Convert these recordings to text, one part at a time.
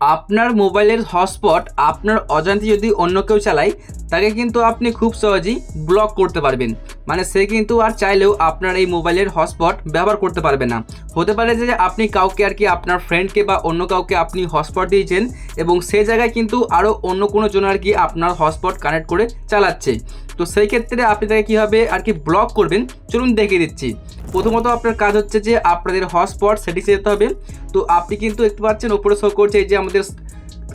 আপনার মোবাইলের হটস্পট আপনার অজান্তে যদি অন্য কেউ চালায় তাকে কিন্তু আপনি খুব সহজেই ব্লক করতে পারবেন। মানে সে কিন্তু আর চাইলেও আপনার এই মোবাইলের হটস্পট ব্যবহার করতে পারবে না। হতে পারে যে আপনি কাউকে আর কি আপনার ফ্রেন্ডকে বা অন্য কাউকে আপনি হটস্পট দিয়েছেন এবং সেই জায়গায় কিন্তু আরও অন্য কোনো জন আর কি আপনার হটস্পট কানেক্ট করে চালাচ্ছে। তো সেই ক্ষেত্রে আপনি তাকে কীভাবে আর কি ব্লক করবেন চলুন দেখিয়ে দিচ্ছি। প্রথমত আপনার কাজ হচ্ছে যে আপনাদের হটস্পট সেটিংসে যেতে হবে। তো আপনি কিন্তু দেখতে পাচ্ছেন ওপরে শো করছে এই যে আমাদের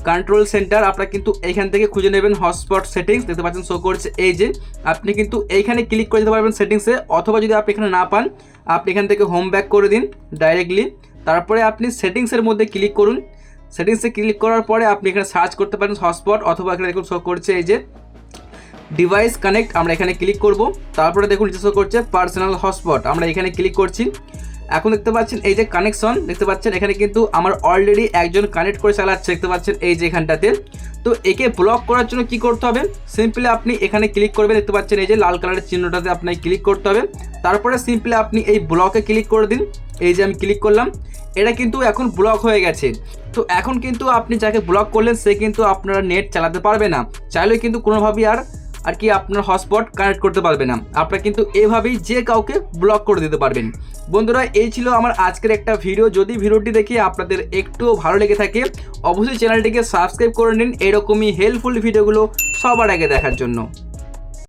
কন্ট্রোল সেন্টার, আপনারা কিন্তু এইখান থেকে খুঁজে নেবেন হটস্পট সেটিংস, দেখতে পাচ্ছেন শো করছে এই যে। আপনি কিন্তু এইখানে ক্লিক করে দিতে পারবেন সেটিংসে, অথবা যদি আপনি এখানে না পান আপনি এখান থেকে হোম ব্যাক করে দিন ডাইরেক্টলি। তারপরে আপনি সেটিংসের মধ্যে ক্লিক করুন। সেটিংসে ক্লিক করার পরে আপনি এখানে সার্চ করতে পারেন হটস্পট, অথবা এখানে দেখুন শো করছে এই যে ডিভাইস কানেক্ট, আমরা এখানে ক্লিক করব। তারপরে দেখুন নিচে শো করছে পার্সোনাল হটস্পট, আমরা এখানে ক্লিক করছি। এখন দেখতে পাচ্ছেন এই যে কানেকশন, দেখতে পাচ্ছেন এখানে কিন্তু আমার অলরেডি একজন কানেক্ট করে চালাচ্ছে, দেখতে পাচ্ছেন এই যে এখানটাতে। তো একে ব্লক করার জন্য কি করতে হবে, সিম্পলি আপনি এখানে ক্লিক করবেন, দেখতে পাচ্ছেন এই যে লাল কালারের চিহ্নটাতে আপনাকে ক্লিক করতে হবে। তারপরে সিম্পলি আপনি এই ব্লকে ক্লিক করে দিন। এই যে আমি ক্লিক করলাম, এটা কিন্তু এখন ব্লক হয়ে গেছে। তো এখন কিন্তু আপনি যাকে ব্লক করলেন সে কিন্তু আপনারা নেট চালাতে পারবে না, চাইলেও কিন্তু কোনোভাবেই আর কি আপনার হটস্পট কানেক্ট করতে পারবে না। আপনারা কিন্তু এভাবেই যে কাউকে ব্লক করে দিতে পারবেন। বন্ধুরা, এই ছিল আমার আজকের একটা ভিডিও। যদি ভিডিওটি দেখে আপনাদের একটুও ভালো লেগে থাকে অবশ্যই চ্যানেলটিকে সাবস্ক্রাইব করে নিন এরকমই হেল্পফুল ভিডিওগুলো সবার আগে দেখার জন্য।